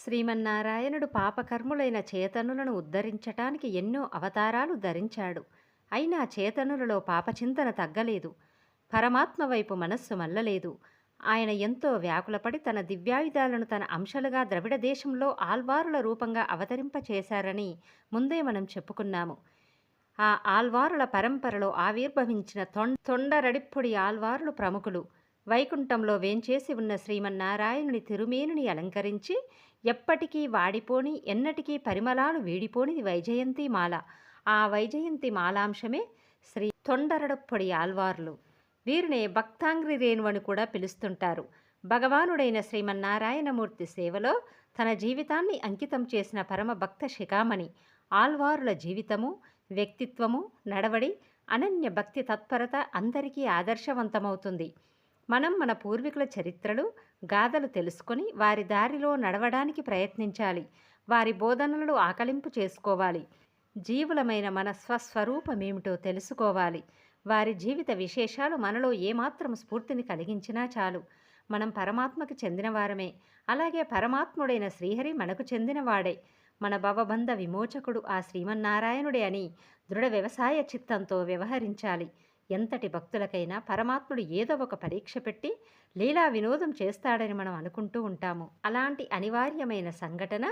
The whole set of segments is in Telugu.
శ్రీమన్నారాయణుడు పాపకర్ములైన చేతనులను ఉద్ధరించటానికి ఎన్నో అవతారాలు ధరించాడు. అయినా చేతనులలో పాపచింతన తగ్గలేదు. పరమాత్మ వైపు మనస్సు మల్లలేదు. ఆయన ఎంతో వ్యాకులపడి తన దివ్యాయుధాలను తన అంశలుగా ద్రవిడ దేశంలో ఆల్వారుల రూపంగా అవతరింపచేశారని ముందే మనం చెప్పుకున్నాము. ఆ ఆల్వారుల పరంపరలో ఆవిర్భవించిన తొండరడిప్పొడి ఆల్వారులు ప్రముఖులు. వైకుంఠంలో వేంచేసి ఉన్న శ్రీమన్నారాయణుని తిరుమేనిని అలంకరించి ఎప్పటికీ వాడిపోని ఎన్నటికీ పరిమళాలు వీడిపోనిది వైజయంతి మాల. ఆ వైజయంతి మాలాంశమే శ్రీ తొండరడప్పొడి ఆల్వార్లు. వీరినే భక్తాంగ్రి రేణువని కూడా పిలుస్తుంటారు. భగవానుడైన శ్రీమన్నారాయణమూర్తి సేవలో తన జీవితాన్ని అంకితం చేసిన పరమ భక్త శిఖామణి. ఆల్వారుల జీవితము, వ్యక్తిత్వము, నడవడి, అనన్య భక్తి తత్పరత అందరికీ ఆదర్శవంతమవుతుంది. మనం మన పూర్వీకుల చరిత్రలు, గాథలు తెలుసుకొని వారి దారిలో నడవడానికి ప్రయత్నించాలి. వారి బోధనలను ఆకలింపు చేసుకోవాలి. జీవులమైన మన స్వస్వరూపమేమిటో తెలుసుకోవాలి. వారి జీవిత విశేషాలు మనలో ఏమాత్రం స్ఫూర్తిని కలిగించినా చాలు. మనం పరమాత్మకు చెందినవారమే. అలాగే పరమాత్ముడైన శ్రీహరి మనకు చెందినవాడే. మన భవబంధ విమోచకుడు ఆ శ్రీమన్నారాయణుడే అని దృఢ వ్యవసాయ చిత్తంతో వ్యవహరించాలి. ఎంతటి భక్తులకైనా పరమాత్ముడు ఏదో ఒక పరీక్ష పెట్టి లీలా వినోదం చేస్తాడని మనం అనుకుంటూ ఉంటాము. అలాంటి అనివార్యమైన సంఘటన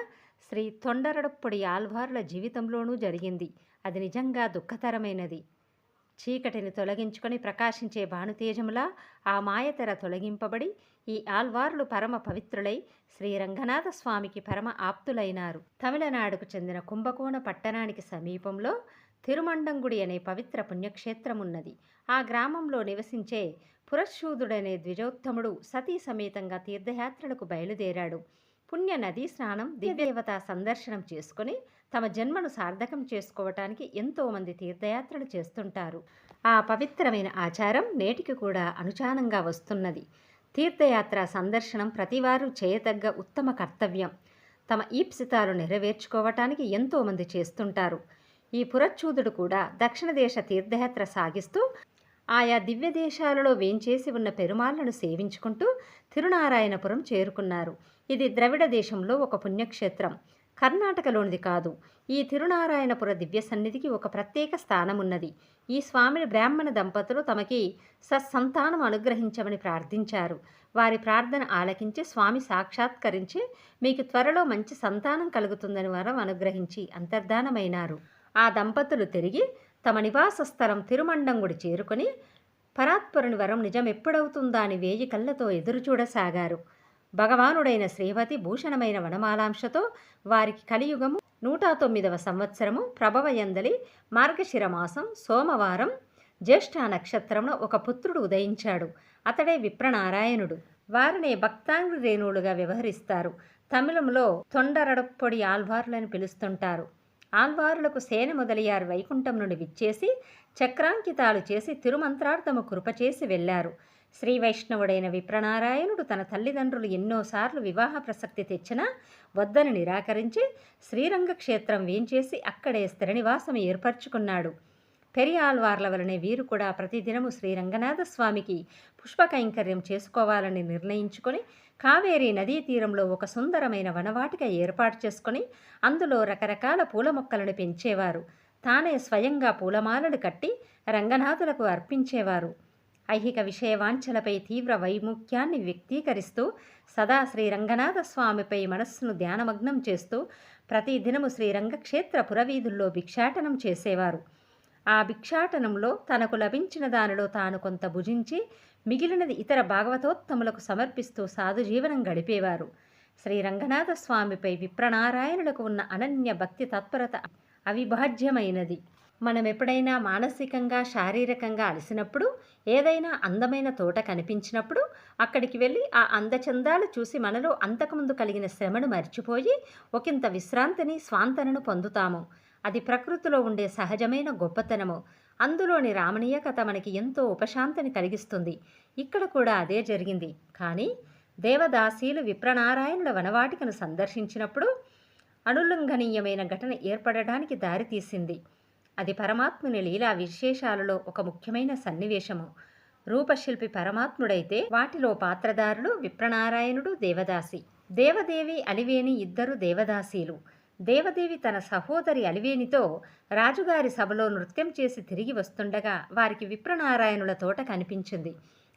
శ్రీ తొండరడప్పొడి ఆల్వార్ల జీవితంలోనూ జరిగింది. అది నిజంగా దుఃఖతరమైనది. చీకటిని తొలగించుకొని ప్రకాశించే భానుతేజములా ఆ మాయతెర తొలగింపబడి ఈ ఆల్వార్లు పరమ పవిత్రులై శ్రీరంగనాథ స్వామికి పరమ ఆప్తులైనారు. తమిళనాడుకు చెందిన కుంభకోణ పట్టణానికి సమీపంలో తిరుమండంగుడి అనే పవిత్ర పుణ్యక్షేత్రమున్నది. ఆ గ్రామంలో నివసించే పురశూదుడనే ద్విజోత్తముడు సతీ సమేతంగా తీర్థయాత్రలకు బయలుదేరాడు. పుణ్య నదీ స్నానం, దివ్యదేవతా సందర్శనం చేసుకుని తమ జన్మను సార్థకం చేసుకోవటానికి ఎంతోమంది తీర్థయాత్రలు చేస్తుంటారు. ఆ పవిత్రమైన ఆచారం నేటికి కూడా అనుచానంగా వస్తున్నది. తీర్థయాత్ర సందర్శనం ప్రతివారు చేయతగ్గ ఉత్తమ కర్తవ్యం. తమ ఈప్సితాలు నెరవేర్చుకోవటానికి ఎంతోమంది చేస్తుంటారు. ఈ పురచ్చూదుడు కూడా దక్షిణ దేశ తీర్థయాత్ర సాగిస్తూ ఆయా దివ్య దేశాలలో వేంచేసి ఉన్న పెరుమాళ్లను సేవించుకుంటూ తిరునారాయణపురం చేరుకున్నారు. ఇది ద్రవిడ దేశంలో ఒక పుణ్యక్షేత్రం. కర్ణాటకలోనిది కాదు. ఈ తిరునారాయణపుర దివ్య సన్నిధికి ఒక ప్రత్యేక స్థానమున్నది. ఈ స్వామిని బ్రాహ్మణ దంపతులు తమకి సత్సంతానం అనుగ్రహించమని ప్రార్థించారు. వారి ప్రార్థన ఆలకించి స్వామి సాక్షాత్కరించి మీకు త్వరలో మంచి సంతానం కలుగుతుందని వరం అనుగ్రహించి అంతర్ధానమైనారు. ఆ దంపతులు తిరిగి తమ నివాస స్థలం తిరుమండంగుడి చేరుకొని పరాత్పరుని వరం నిజం ఎప్పుడవుతుందా అని 1000 కళ్ళతో ఎదురుచూడసాగారు. భగవానుడైన శ్రీవతి భూషణమైన వనమాలాంశతో వారికి కలియుగము 109వ సంవత్సరము ప్రభవయందలి మార్గశిరమాసం సోమవారం జ్యేష్ఠ నక్షత్రమున ఒక పుత్రుడు ఉదయించాడు. అతడే విప్రనారాయణుడు. వారినే భక్తాంగ్రి రేణువులుగా వ్యవహరిస్తారు. తమిళంలో తొండరడప్పొడి ఆల్వార్లని పిలుస్తుంటారు. ఆల్వారులకు సేన మొదలయ్యారు వైకుంఠం నుండి విచ్చేసి చక్రాంకితాలు చేసి తిరుమంత్రార్థము కృపచేసి వెళ్లారు. శ్రీ వైష్ణవుడైన విప్రనారాయణుడు తన తల్లిదండ్రులు ఎన్నోసార్లు వివాహ ప్రసక్తి తెచ్చినా వద్దని నిరాకరించి శ్రీరంగ క్షేత్రం వేంచేసి అక్కడే స్థిర నివాసం ఏర్పరచుకున్నాడు. పెరియాల్వార్ల వలనే వీరు కూడా ప్రతిదినము శ్రీరంగనాథ స్వామికి పుష్పకైంకర్యం చేసుకోవాలని నిర్ణయించుకొని కావేరీ నదీ తీరంలో ఒక సుందరమైన వనవాటిక ఏర్పాటు చేసుకొని అందులో రకరకాల పూల మొక్కలను పెంచేవారు. తానే స్వయంగా పూలమాలలు కట్టి రంగనాథులకు అర్పించేవారు. ఐహిక విషయవాంఛలపై తీవ్ర వైముఖ్యాన్ని వ్యక్తీకరిస్తూ సదా శ్రీరంగనాథ స్వామిపై మనస్సును ధ్యానమగ్నం చేస్తూ ప్రతిదినము శ్రీరంగక్షేత్ర పురవీధుల్లో భిక్షాటనం చేసేవారు. ఆ భిక్షాటనంలో తనకు లభించిన దానిలో తాను కొంత భుజించి మిగిలినది ఇతర భాగవతోత్తములకు సమర్పిస్తూ సాధుజీవనం గడిపేవారు. శ్రీరంగనాథ స్వామిపై విప్రనారాయణులకు ఉన్న అనన్య భక్తి తత్పరత అవిభాజ్యమైనది. మనం ఎప్పుడైనా మానసికంగా శారీరకంగా అలసినప్పుడు ఏదైనా అందమైన తోట కనిపించినప్పుడు అక్కడికి వెళ్ళి ఆ అందచందాలు చూసి మనలో అంతకుముందు కలిగిన శ్రమను మర్చిపోయి ఒకంత విశ్రాంతిని స్వాంతనను పొందుతాము. అది ప్రకృతిలో ఉండే సహజమైన గొప్పతనము. అందులోని రామణీయకత మనకి ఎంతో ఉపశాంతిని కలిగిస్తుంది. ఇక్కడ కూడా అదే జరిగింది. కానీ దేవదాసీలు విప్రనారాయణుల వనవాటికను సందర్శించినప్పుడు అనుల్లంఘనీయమైన ఘటన ఏర్పడడానికి దారితీసింది. అది పరమాత్ముని లీలా విశేషాలలో ఒక ముఖ్యమైన సన్నివేశము. రూపశిల్పి పరమాత్ముడైతే వాటిలో పాత్రధారులు విప్రనారాయణుడు, దేవదాసి. దేవదేవి అలివేణి ఇద్దరు దేవదాసీలు. దేవదేవి తన సహోదరి అలివేణితో రాజుగారి సభలో నృత్యం చేసి తిరిగి వస్తుండగా వారికి విప్రనారాయణుల తోట కనిపించింది.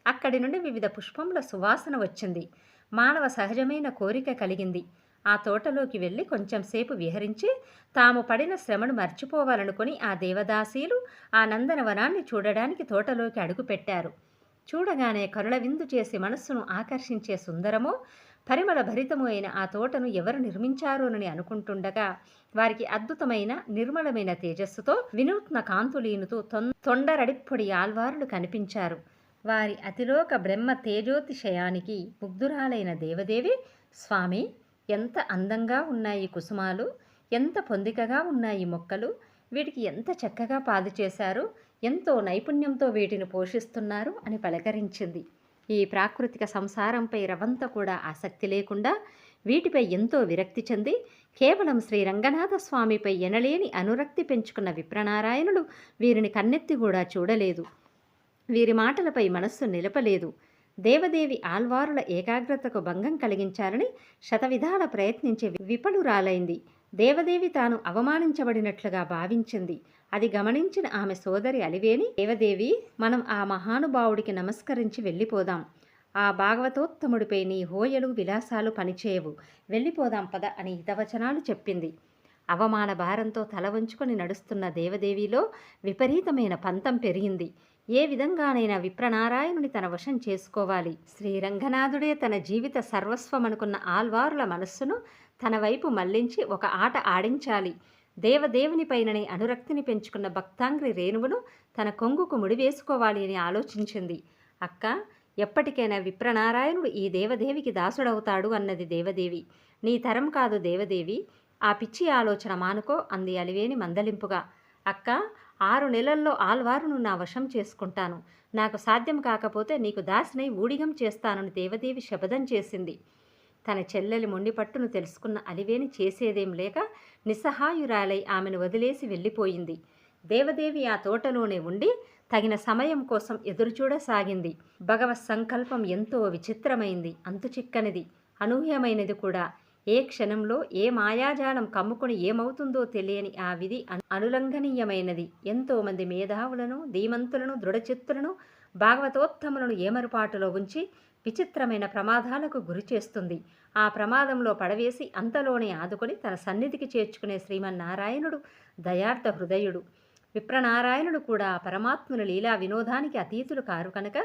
అక్కడి నుండి వివిధ పుష్పముల సువాసన వచ్చింది. మానవ సహజమైన కోరిక కలిగింది. ఆ తోటలోకి వెళ్ళి కొంచెంసేపు విహరించి తాము పడిన శ్రమను మర్చిపోవాలనుకుని ఆ దేవదాసీలు ఆ నందనవనాన్ని చూడడానికి తోటలోకి అడుగుపెట్టారు. చూడగానే కరుణ విందు చేసి మనస్సును ఆకర్షించే సుందరమో పరిమళ భరితము అయిన ఆ తోటను ఎవరు నిర్మించారోనని అనుకుంటుండగా వారికి అద్భుతమైన నిర్మలమైన తేజస్సుతో వినూత్న కాంతులీనుతూ తొండరడిప్పొడి ఆల్వారులు కనిపించారు. వారి అతిలోక బ్రహ్మ తేజోతిశయానికి ముగ్ధురాలైన దేవదేవి, స్వామి, ఎంత అందంగా ఉన్నాయి కుసుమాలు, ఎంత పొందికగా ఉన్నాయి మొక్కలు, వీటికి ఎంత చక్కగా పాదు చేశారు, ఎంతో నైపుణ్యంతో వీటిని పోషిస్తున్నారు అని పలకరించింది. ఈ ప్రాకృతిక సంసారంపై రవంత కూడా ఆసక్తి లేకుండా వీటిపై ఎంతో విరక్తి చెంది కేవలం శ్రీ రంగనాథ స్వామిపై ఎనలేని అనురక్తి పెంచుకున్న విప్రనారాయణులు వీరిని కన్నెత్తి కూడా చూడలేదు. వీరి మాటలపై మనస్సు నిలపలేదు. దేవదేవి ఆల్వారుల ఏకాగ్రతకు భంగం కలిగించాలని శతవిధాల ప్రయత్నించి విఫలురాలైంది. దేవదేవి తాను అవమానించబడినట్లుగా భావించింది. అది గమనించిన ఆమె సోదరి అలివేణి, దేవదేవి, మనం ఆ మహానుభావుడికి నమస్కరించి వెళ్ళిపోదాం. ఆ భాగవతోత్తముడిపై నీ హోయలు విలాసాలు పనిచేయవు, వెళ్ళిపోదాం పద అని హితవచనాలు చెప్పింది. అవమాన భారంతో తల వంచుకొని నడుస్తున్న దేవదేవిలో విపరీతమైన పంతం పెరిగింది. ఏ విధంగానైనా విప్రనారాయణుని తన వశం చేసుకోవాలి. శ్రీరంగనాథుడే తన జీవిత సర్వస్వమనుకున్న ఆల్వారుల మనస్సును తన వైపు మళ్లించి ఒక ఆట ఆడించాలి. దేవదేవునిపైననే అనురక్తిని పెంచుకున్న భక్తాంగ్రి రేణువును తన కొంగుకు ముడివేసుకోవాలి అని ఆలోచించింది. అక్క, ఎప్పటికైనా విప్రనారాయణుడు ఈ దేవదేవికి దాసుడవుతాడు అన్నది దేవదేవి. నీ తరం కాదు దేవదేవి, ఆ పిచ్చి ఆలోచన మానుకో అంది అలివేణి మందలింపుగా. అక్క, 6 నెలల్లో ఆల్వారును నా వశం చేసుకుంటాను. నాకు సాధ్యం కాకపోతే నీకు దాసినై ఊడిగం చేస్తానని దేవదేవి శపథం చేసింది. తన చెల్లెలి మొండిపట్టును తెలుసుకున్న అలివేణి చేసేదేం లేక నిస్సహాయురాలై ఆమెను వదిలేసి వెళ్ళిపోయింది. దేవదేవి ఆ తోటలోనే ఉండి తగిన సమయం కోసం ఎదురుచూడసాగింది. భగవత్ సంకల్పం ఎంతో విచిత్రమైంది, అంతుచిక్కనిది, అనూహ్యమైనది కూడా. ఏ క్షణంలో ఏ మాయాజాలం కమ్ముకొని ఏమవుతుందో తెలియని ఆ విధి అనులంఘనీయమైనది. ఎంతోమంది మేధావులను, ధీమంతులను, దృఢచిత్తులను, భాగవతోత్తములను ఏమరుపాటులో ఉంచి విచిత్రమైన ప్రమాదాలకు గురి చేస్తుంది. ఆ ప్రమాదంలో పడవేసి అంతలోనే ఆదుకొని తన సన్నిధికి చేర్చుకునే శ్రీమన్నారాయణుడు దయార్థ హృదయుడు. విప్రనారాయణుడు కూడా పరమాత్ముని లీలా వినోదానికి అతీతులు కారు కనుక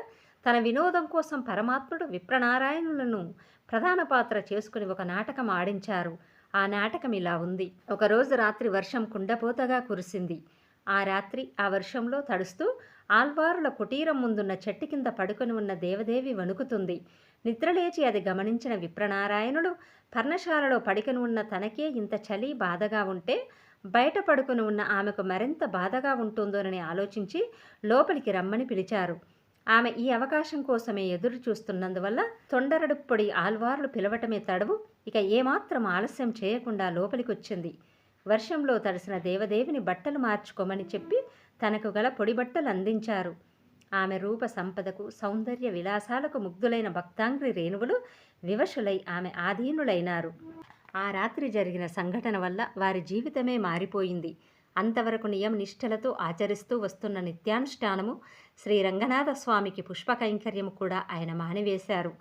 తన వినోదం కోసం పరమాత్ముడు విప్రనారాయణులను ప్రధాన పాత్ర చేసుకుని ఒక నాటకం ఆడించారు. ఆ నాటకం ఇలా ఉంది. ఒకరోజు రాత్రి వర్షం కుండపోతగా కురిసింది. ఆ రాత్రి ఆ వర్షంలో తడుస్తూ ఆల్వారుల కుటీరం ముందున్న చెట్టు కింద పడుకొని ఉన్న దేవదేవి వణుకుతుంది. నిద్రలేచి అది గమనించిన విప్రనారాయణుడు పర్ణశాలలో పడుకొని ఉన్న తనకే ఇంత చలి బాధగా ఉంటే బయట పడుకొని ఉన్న ఆమెకు మరింత బాధగా ఉంటుందోనని ఆలోచించి లోపలికి రమ్మని పిలిచారు. ఆమె ఈ అవకాశం కోసమే ఎదురు చూస్తున్నందువల్ల తొండరడుప్పొడి ఆల్వార్లు పిలవటమే తడవు ఇక ఏమాత్రం ఆలస్యం చేయకుండా లోపలికొచ్చింది. వర్షంలో తడిసిన దేవదేవిని బట్టలు మార్చుకోమని చెప్పి తనకు గల పొడి బట్టలు అందించారు. ఆమె రూప సంపదకు, సౌందర్య విలాసాలకు ముగ్ధులైన భక్తాంగ్రి రేణువులు వివశులై ఆమె ఆధీనులైనారు. ఆ రాత్రి జరిగిన సంఘటన వల్ల వారి జీవితమే మారిపోయింది. అంతవరకు నియమ నిష్ఠలతో ఆచరిస్తూ వస్తున్న నిత్యానుష్ఠానము, శ్రీరంగనాథ స్వామికి పుష్ప కైంకర్యము కూడా ఆయన మానివేశారు.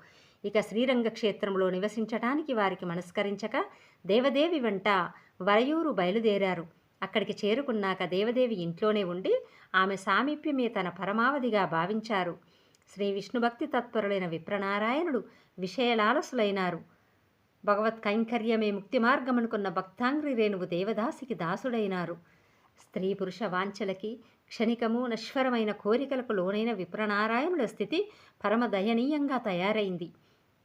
ఇక శ్రీరంగ క్షేత్రంలో నివసించటానికి వారికి మనస్కరించక దేవదేవి వెంట వరయూరు బయలుదేరారు. అక్కడికి చేరుకున్నాక దేవదేవి ఇంట్లోనే ఉండి ఆమె సామీప్యమే తన పరమావధిగా భావించారు. శ్రీ విష్ణుభక్తి తత్పరులైన విప్రనారాయణుడు విషయలాలసులైనారు. భగవత్ కైంకర్యమే ముక్తి మార్గమనుకున్న భక్తాంగ్రి రేణువు దేవదాసికి దాసుడైనారు. స్త్రీ పురుష వాంఛలకి, క్షణికము నశ్వరమైన కోరికలకు లోనైన విప్రనారాయణుల స్థితి పరమ దయనీయంగా తయారైంది.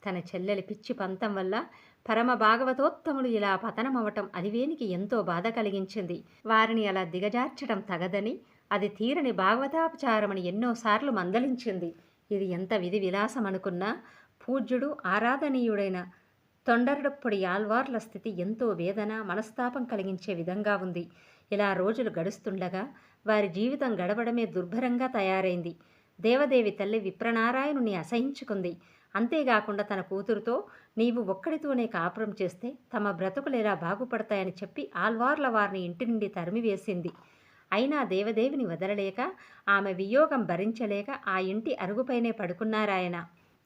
తన చెల్లెలి పిచ్చి పంతం వల్ల పరమ భాగవతోత్తములు ఇలా పతనమవటం అలివేనికి ఎంతో బాధ కలిగించింది. వారిని అలా దిగజార్చడం తగదని, అది తీరని భాగవతాపచారమని ఎన్నోసార్లు మందలించింది. ఇది ఎంత విధి విలాసమనుకున్నా పూజ్యుడు ఆరాధనీయుడైన తొండరడప్పొడి ఆల్వార్ల స్థితి ఎంతో వేదన, మనస్తాపం కలిగించే విధంగా ఉంది. ఇలా రోజులు గడుస్తుండగా వారి జీవితం గడవడమే దుర్భరంగా తయారైంది. దేవదేవి తల్లి విప్రనారాయణుని అసహించుకుంది. అంతేగాకుండా తన కూతురుతో నీవు ఒక్కడితోనే కాపురం చేస్తే తమ బ్రతుకులెలా బాగుపడతాయని చెప్పి ఆల్వార్ల వారిని ఇంటి నుండి తరిమివేసింది. అయినా దేవదేవిని వదలలేక ఆమె వియోగం భరించలేక ఆ ఇంటి అరుగుపైనే పడుకున్నారాయన.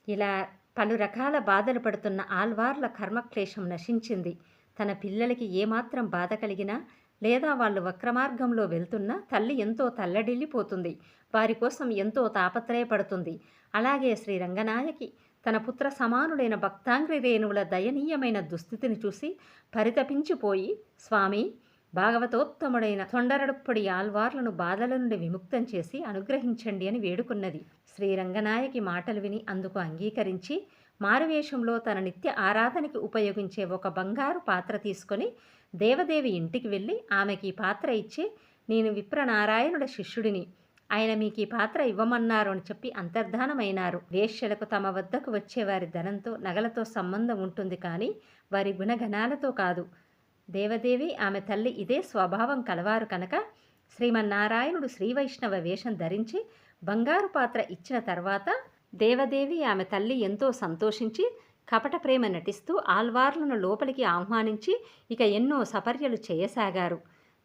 ఇలా పలు రకాల బాధలు పడుతున్న ఆల్వార్ల కర్మక్లేశం నశించింది. తన పిల్లలకి ఏమాత్రం బాధ కలిగినా లేదా వాళ్ళు వక్రమార్గంలో వెళ్తున్నా తల్లి ఎంతో తల్లడిల్లిపోతుంది. వారి కోసం ఎంతో తాపత్రయపడుతుంది. అలాగే శ్రీ రంగనాయకి తన పుత్ర సమానుడైన భక్తాంగ్రి రేణువుల దయనీయమైన దుస్థితిని చూసి పరితపించిపోయి, స్వామి, భాగవతోత్తముడైన తొండరడుప్పొడి ఆల్వార్లను బాధల నుండి విముక్తం చేసి అనుగ్రహించండి అని వేడుకున్నది. శ్రీరంగనాయకి మాటలు విని అందుకు అంగీకరించి మారువేషంలో తన నిత్య ఆరాధనకి ఉపయోగించే ఒక బంగారు పాత్ర తీసుకొని దేవదేవి ఇంటికి వెళ్ళి ఆమెకి ఈ పాత్ర ఇచ్చి, నేను విప్రనారాయణుడ శిష్యుడిని, ఆయన మీకు ఈ పాత్ర ఇవ్వమన్నారు అని చెప్పి అంతర్ధానమైనారు. వేశ్యలకు తమ వద్దకు వచ్చేవారి ధనంతో నగలతో సంబంధం ఉంటుంది, కానీ వారి గుణగణాలతో కాదు. దేవదేవి ఆమె తల్లి ఇదే స్వభావం కలవారు కనుక శ్రీమన్నారాయణుడు శ్రీవైష్ణవ వేషం ధరించి బంగారు పాత్ర ఇచ్చిన తర్వాత దేవదేవి ఆమె తల్లి ఎంతో సంతోషించి కపట ప్రేమ నటిస్తూ ఆల్వార్లను లోపలికి ఆహ్వానించి ఇక ఎన్నో సపర్యలు చేయసాగారు.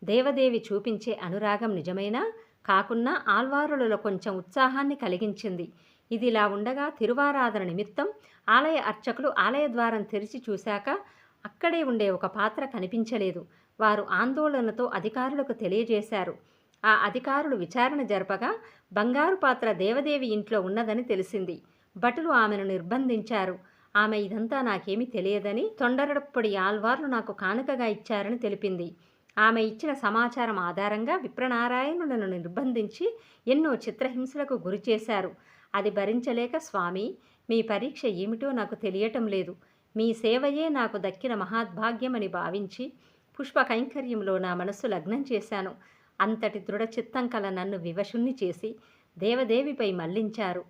దేవదేవి చూపించే అనురాగం నిజమైనా కాకున్నా ఆల్వారులలో కొంచెం ఉత్సాహాన్ని కలిగించింది. ఇదిలా ఉండగా తిరువారాధన నిమిత్తం ఆలయ అర్చకులు ఆలయ ద్వారం తెరిచి చూశాక అక్కడే ఉండే ఒక పాత్ర కనిపించలేదు. వారు ఆందోళనతో అధికారులకు తెలియజేశారు. ఆ అధికారులు విచారణ జరపగా బంగారు పాత్ర దేవదేవి ఇంట్లో ఉన్నదని తెలిసింది. భటులు ఆమెను నిర్బంధించారు. ఆమె ఇదంతా నాకేమీ తెలియదని, తొండరడప్పొడి ఆల్వార్లు నాకు కానుకగా ఇచ్చారని తెలిపింది. ఆమె ఇచ్చిన సమాచారం ఆధారంగా విప్రనారాయణులను నిర్బంధించి ఎన్నో చిత్రహింసలకు గురిచేశారు. అది భరించలేక, స్వామి, మీ పరీక్ష ఏమిటో నాకు తెలియటం లేదు, మీ సేవయే నాకు దక్కిన మహాద్భాగ్యమని భావించి పుష్ప కైంకర్యంలో నా మనస్సు లగ్నం చేశాను. అంతటి దృఢచిత్తం కల నన్ను వివశుణ్ణి చేసి దేవదేవిపై మళ్లించారు.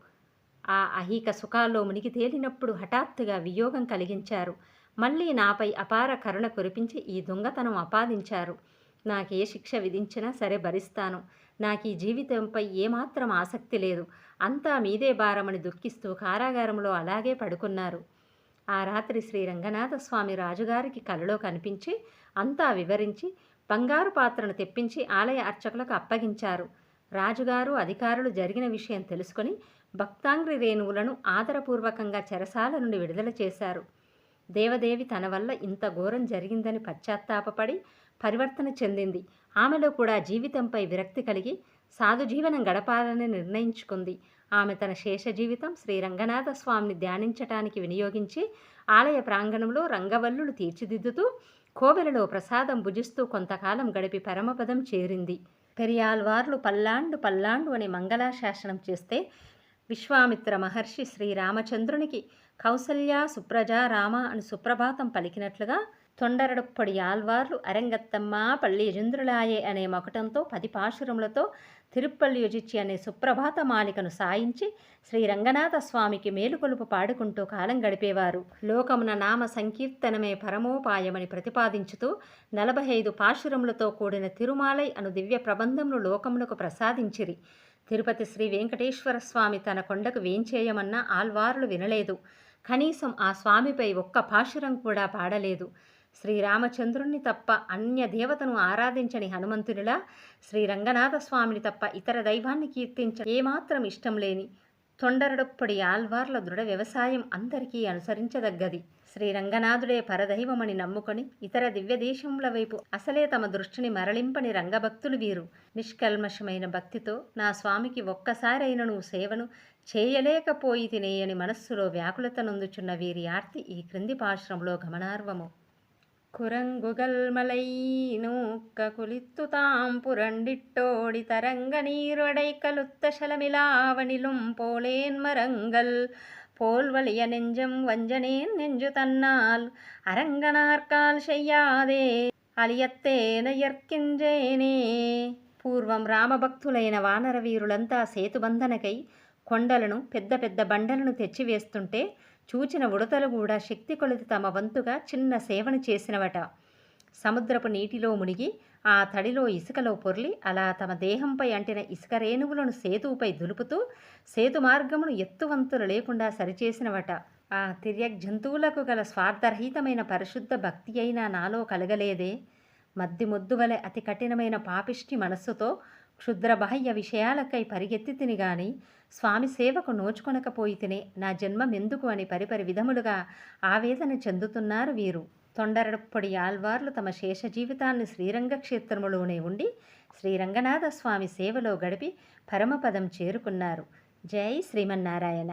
ఆ అహీక సుఖాల్లో మునిగి తేలినప్పుడు హఠాత్తుగా వియోగం కలిగించారు. మళ్ళీ నాపై అపార కరుణ కురిపించి ఈ దొంగతనం ఆపాదించారు. నాకే శిక్ష విధించినా సరే భరిస్తాను. నాకు ఈ జీవితంపై ఏమాత్రం ఆసక్తి లేదు, అంతా మీదే భారమని దుఃఖిస్తూ కారాగారంలో అలాగే పడుకున్నారు. ఆ రాత్రి శ్రీ రంగనాథస్వామి రాజుగారికి కలలో కనిపించి అంతా వివరించి బంగారు పాత్రను తెప్పించి ఆలయ అర్చకులకు అప్పగించారు. రాజుగారు అధికారులు జరిగిన విషయం తెలుసుకొని భక్తాంగ్రి రేణువులను ఆదరపూర్వకంగా చెరసాల నుండి విడుదల చేశారు. దేవదేవి తన వల్ల ఇంత ఘోరం జరిగిందని పశ్చాత్తాపపడి పరివర్తన చెందింది. ఆమెలో కూడా జీవితంపై విరక్తి కలిగి సాధుజీవనం గడపాలని నిర్ణయించుకుంది. ఆమె తన శేష జీవితం శ్రీ రంగనాథ స్వామిని ధ్యానించటానికి వినియోగించి ఆలయ ప్రాంగణంలో రంగవల్లులు తీర్చిదిద్దుతూ కోవెలలో ప్రసాదం భుజిస్తూ కొంతకాలం గడిపి పరమపదం చేరింది. పెరియాల్వార్లు పల్లాండు పల్లాండు అని మంగళాశాసనం చేస్తే విశ్వామిత్ర మహర్షి శ్రీరామచంద్రునికి కౌసల్య సుప్రజ రామ అని సుప్రభాతం పలికినట్లుగా తొండరడుప్పొడి ఆల్వార్లు అరంగత్తమ్మ పల్లి జంద్రులాయే అనే మకుటంతో 10 పాశురములతో తిరుప్పల్లి యుజిచ్చి అనే సుప్రభాత మాలికను సాయించి శ్రీరంగనాథ స్వామికి మేలుకొలుపు పాడుకుంటూ కాలం గడిపేవారు. లోకమున నామ సంకీర్తనమే పరమోపాయమని ప్రతిపాదించుతూ 45 పాశురములతో కూడిన తిరుమాలై అను దివ్య ప్రబంధమును లోకమునకు ప్రసాదించిరి. తిరుపతి శ్రీ వెంకటేశ్వర స్వామి తన కొండకు వేంచేయమన్నా ఆల్వార్లు వినలేదు. కనీసం ఆ స్వామిపై ఒక్క పాశురం కూడా పాడలేదు. శ్రీరామచంద్రుణ్ణి తప్ప అన్య దేవతను ఆరాధించని హనుమంతునిలా శ్రీరంగనాథ స్వామిని తప్ప ఇతర దైవాన్ని కీర్తించ ఏమాత్రం ఇష్టం లేని తొండరడొప్పడి ఆల్వార్ల దృఢ వ్యవసాయం అందరికీ అనుసరించదగ్గది. శ్రీరంగనాథుడే పరదైవమని నమ్ముకొని ఇతర దివ్యదేశముల వైపు అసలే తమ దృష్టిని మరలింపని రంగభక్తులు వీరు. నిష్కల్మషమైన భక్తితో నా స్వామికి ఒక్కసారైనను సేవను చేయలేకపోయి తినేయని మనస్సులో వ్యాకులత నొందుచున్న వీరి ఆర్తి ఈ క్రింది పాశ్రంలో గమనార్వము. కురంగుగల్మలై నూక్క కులిత్తు తాంపురండిట్టోడి తరంగ నీరొడై కలుత్త శలమిలావణిలుం పోలేన్మరంగల్ போல்வழிய நெஞ்சம் வஞ்சனேன் நெஞ்சு தன்னால் அரங்கனார்கால் செய்யாదే అలియత్తేనయర్కింజేనే. పూర్వం రామభక్తులైన వానర వీరులంతా సేతుబంధనకై కొండలను పెద్ద పెద్ద బండలను తెచ్చివేస్తుంటే చూచిన ఉడతలు కూడా శక్తి కొలది తమ వంతుగా చిన్న సేవను చేసినవట. సముద్రపు నీటిలో మునిగి ఆ తడిలో ఇసుకలో పొర్లి అలా తమ దేహంపై అంటిన ఇసుక రేణువులను సేతువుపై దులుపుతూ సేతు మార్గమును ఎత్తువంతులు లేకుండా సరిచేసినవట. ఆ తిర్యక్ జంతువులకు గల స్వార్థరహితమైన పరిశుద్ధ భక్తి అయినా నాలో కలగలేదే. మద్దిముద్దు వలె అతి కఠినమైన పాపిష్టి మనస్సుతో క్షుద్ర బాహ్య విషయాలకై పరిగెత్తి తిని గాని స్వామి సేవకు నోచుకొనకపోయి తినే నా జన్మమెందుకు అని పరిపరి విధములుగా ఆవేదన చెందుతున్నారు వీరు. తొండరపొడి ఆల్వార్లు తమ శేష జీవితాన్ని శ్రీరంగ క్షేత్రములోనే ఉండి శ్రీరంగనాథ స్వామి సేవలో గడిపి పరమపదం చేరుకున్నారు. జై శ్రీమన్నారాయణ.